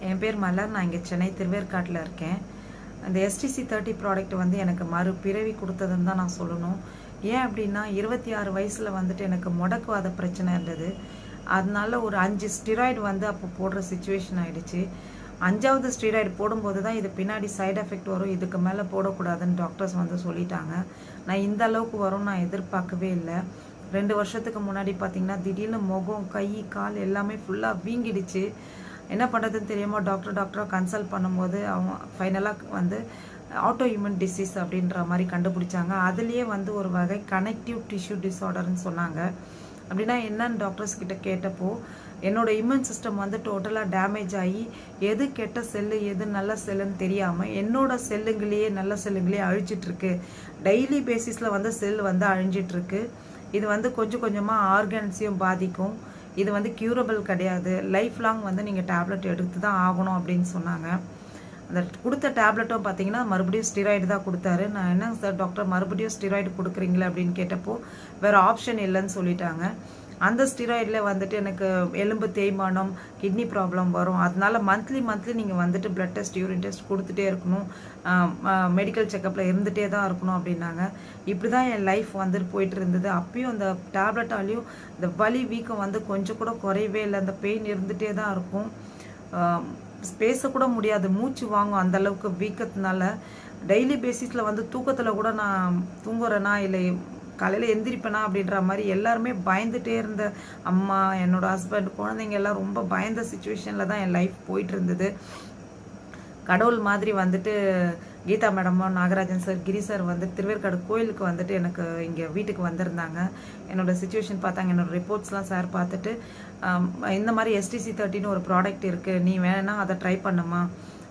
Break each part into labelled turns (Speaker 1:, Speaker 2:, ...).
Speaker 1: என் பேர் மலர். நான் இங்கே சென்னை திருவேற்காட்டில் இருக்கேன். அந்த STC30 ப்ராடக்ட் வந்து எனக்கு மறுபிறவி கொடுத்ததுன்னு தான் நான் சொல்லணும். ஏன் அப்படின்னா 26 வயசில் வந்துட்டு எனக்கு முடக்குவாத பிரச்சனை இருந்தது. அதனால ஒரு 5 ஸ்டிராய்டு வந்து அப்போ போடுற சுச்சுவேஷன் ஆகிடுச்சு. 5வது ஸ்டீராய்டு போடும்போது தான் இது பின்னாடி சைடு எஃபெக்ட் வரும், இதுக்கு மேலே போடக்கூடாதுன்னு டாக்டர்ஸ் வந்து சொல்லிட்டாங்க. நான் இந்த அளவுக்கு வரும் நான் எதிர்பார்க்கவே இல்லை. 2 வருஷத்துக்கு முன்னாடி பார்த்தீங்கன்னா திடீர்னு முகம், கை, கால் எல்லாமே ஃபுல்லாக வீங்கிடுச்சு. என்ன பண்ணுறதுன்னு தெரியாமல் டாக்டராக கன்சல்ட் பண்ணும்போது அவங்க ஃபைனலாக வந்து ஆட்டோ இம்யூன் டிசீஸ் அப்படின்ற மாதிரி கண்டுபிடிச்சாங்க. அதுலேயே வந்து ஒரு வகை கனெக்டிவ் டிஷ்யூ டிஸார்டர்னு சொன்னாங்க. அப்படின்னா என்னன்னு டாக்டர்ஸ் கிட்ட கேட்டப்போ என்னோடய இம்யூன் சிஸ்டம் வந்து டோட்டலாக டேமேஜ் ஆகி எது கெட்ட செல்லு எது நல்ல செல்லுன்னு தெரியாமல் என்னோட செல்லுங்களையே நல்ல செல்லுங்களையே அழிச்சிட்ருக்கு. டெய்லி பேசிஸில் வந்து செல் வந்து அழிஞ்சிட்ருக்கு. இது வந்து கொஞ்சம் கொஞ்சமாக ஆர்கன்ஸையும் பாதிக்கும். இது வந்து க்யூரபிள் கிடையாது. லைஃப் லாங் வந்து நீங்கள் டேப்லெட் எடுத்து தான் ஆகணும் அப்படின்னு சொன்னாங்க. அந்த கொடுத்த டேப்லெட்டும் பார்த்தீங்கன்னா மறுபடியும் ஸ்டிராய்டு தான் கொடுத்தாரு. நான் என்னங்க சார் டாக்டர் மறுபடியும் ஸ்டிராய்டு கொடுக்குறீங்களே அப்படின்னு கேட்டப்போ வேறு ஆப்ஷன் இல்லைன்னு சொல்லிட்டாங்க. அந்த ஸ்டிராய்டில் வந்துட்டு எனக்கு எலும்பு தேய்மானம், கிட்னி ப்ராப்ளம் வரும். அதனால மந்த்லி நீங்கள் வந்துட்டு பிளட் டெஸ்ட், யூரின் டெஸ்ட் கொடுத்துட்டே இருக்கணும், மெடிக்கல் செக்கப்பில் இருந்துகிட்டே தான் இருக்கணும் அப்படின்னாங்க. இப்படி தான் என் லைஃப் வந்துட்டு போயிட்டு இருந்தது. அப்பயும் அந்த டேப்லெட்டாலையும் இந்த வலி வீக்கம் வந்து கொஞ்சம் கூட குறையவே இல்லை. அந்த பெயின் இருந்துகிட்டே தான் இருக்கும். பேசக்கூட முடியாது, மூச்சு வாங்கும் அந்தளவுக்கு வீக்கத்தினால. டெய்லி பேசிஸில் வந்து தூக்கத்தில் கூட நான் தூங்குறேன்னா இல்லை காலையில் எந்திரிப்பேனா அப்படின்ற மாதிரி எல்லாருமே பயந்துட்டே இருந்த அம்மா, என்னோட ஹஸ்பண்ட், குழந்தைங்க எல்லாம் ரொம்ப பயந்த சுச்சுவேஷனில் தான் என் லைஃப் போயிட்டு இருந்தது. கடவுள் மாதிரி வந்துட்டு கீதா மேடமும் நாகராஜன் சார், கிரி சார் வந்து திருவேற்காடு கோயிலுக்கு வந்துட்டு எனக்கு இங்கே வீட்டுக்கு வந்திருந்தாங்க. என்னோடய சுச்சுவேஷன் பார்த்தாங்க, என்னோடய ரிப்போர்ட்ஸ்லாம் சார் பார்த்துட்டு இந்த மாதிரி STC30ன்னு ஒரு ப்ராடக்ட் இருக்குது, நீ வேணா அதை ட்ரை பண்ணுமா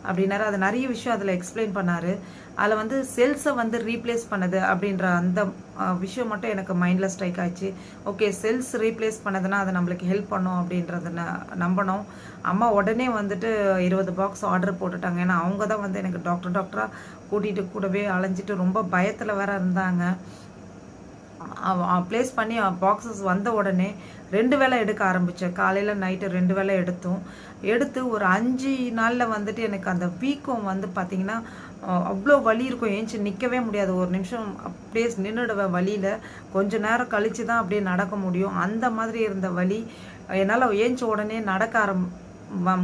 Speaker 1: அப்படின்னாரு. அது நிறைய விஷயம் அதில் எக்ஸ்பிளைன் பண்ணார். அதில் வந்து செல்ஸை வந்து ரீப்ளேஸ் பண்ணுது அப்படின்ற அந்த விஷயம் மட்டும் எனக்கு மைண்டில் ஸ்ட்ரைக் ஆச்சு. ஓகே, செல்ஸ் ரீப்ளேஸ் பண்ணதுன்னா அது நம்மளுக்கு ஹெல்ப் பண்ணும் அப்படின்றத நம்பணும். அம்மா உடனே வந்துட்டு 20 பாக்ஸ் ஆர்டர் போட்டுட்டாங்க. ஏன்னா அவங்க தான் வந்து எனக்கு டாக்டராக கூட்டிகிட்டு கூடவே அலைஞ்சிட்டு ரொம்ப பயத்தில் வேற இருந்தாங்க. ப்ளேஸ் பண்ணி பாக்ஸஸ் வந்த உடனே 2 வேளை எடுக்க ஆரம்பித்தேன். காலையில் நைட்டு 2 வேளை எடுத்து ஒரு 5 நாளில் வந்துட்டு எனக்கு அந்த வீக்கம் வந்து பார்த்திங்கன்னா அவ்வளோ வலி இருக்கும். ஏஞ்சி நிற்கவே முடியாது. ஒரு நிமிஷம் அப்படியே நின்றுடுவேன் வலியில். கொஞ்சம் நேரம் கழித்து தான் அப்படியே நடக்க முடியும். அந்த மாதிரி இருந்த வலி என்னால் ஏஞ்ச உடனே நடக்க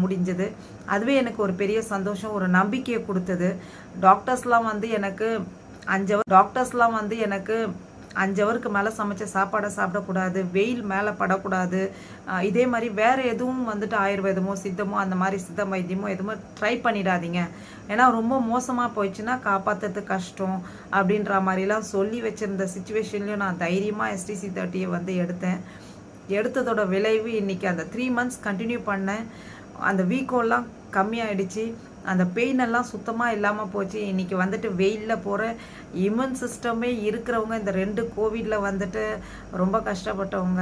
Speaker 1: முடிஞ்சது. அதுவே எனக்கு ஒரு பெரிய சந்தோஷம், ஒரு நம்பிக்கையை கொடுத்தது. டாக்டர்ஸ்லாம் வந்து எனக்கு 5 ஹவருக்கு மேலே சமைச்ச சாப்பாடை சாப்பிடக்கூடாது, வெயில் மேலே படக்கூடாது, இதே மாதிரி வேறு எதுவும் வந்துட்டு ஆயுர்வேதமோ சித்தமோ அந்த மாதிரி சித்த வைத்தியமோ எதுவுமே ட்ரை பண்ணிடாதீங்க, ஏன்னா ரொம்ப மோசமாக போயிடுச்சுன்னா காப்பாற்றுறது கஷ்டம் அப்படின்ற மாதிரிலாம் சொல்லி வச்சுருந்த சுச்சுவேஷன்லேயும் நான் தைரியமாக STC30 வந்து எடுத்ததோட விளைவு இன்றைக்கி அந்த 3 months கண்டினியூ பண்ணேன். அந்த வீக்கம்லாம் கம்மியாயிடுச்சு. அந்த பெயின் எல்லாம் சுத்தமாக இல்லாமல் போச்சு. இன்றைக்கி வந்துட்டு வெயிலில் போகிற இம்யூன் சிஸ்டமே இருக்கிறவங்க இந்த 2 கோவிடில் வந்துட்டு ரொம்ப கஷ்டப்பட்டவங்க.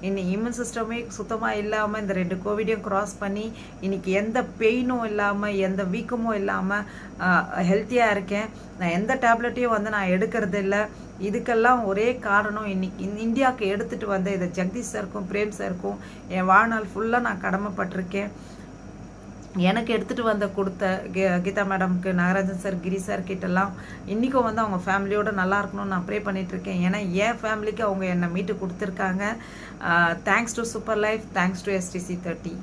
Speaker 1: இன்னைக்கு இம்யூன் சிஸ்டமே சுத்தமாக இல்லாமல் இந்த 2 கோவிடையும் க்ராஸ் பண்ணி இன்றைக்கி எந்த பெயினும் இல்லாமல் எந்த வீக்கமும் இல்லாமல் ஹெல்த்தியாக இருக்கேன். நான் எந்த டேப்லெட்டையும் வந்து நான் எடுக்கிறது இல்லை. இதுக்கெல்லாம் ஒரே காரணம் இன்னைக்கு இந்தியாவுக்கு எடுத்துகிட்டு வந்த இதை ஜெகதீஷ் சாருக்கும் பிரேம் சாருக்கும் என் வாழ்நாள் ஃபுல்லாக நான் கடமைப்பட்டிருக்கேன். எனக்கு எடுத்துகிட்டு வந்து கொடுத்த கீதா மேடம்க்கு, நாகராஜன் சார், கிரி சார் கிட்டலாம் இன்றைக்கும் வந்து அவங்க ஃபேமிலியோடு நல்லா இருக்கணும்னு நான் ப்ரே பண்ணிகிட்ருக்கேன். ஏன்னா என் ஃபேமிலிக்கு அவங்க என்னை மீட்டு கொடுத்துருக்காங்க. Thanks to super life, thanks to STC30.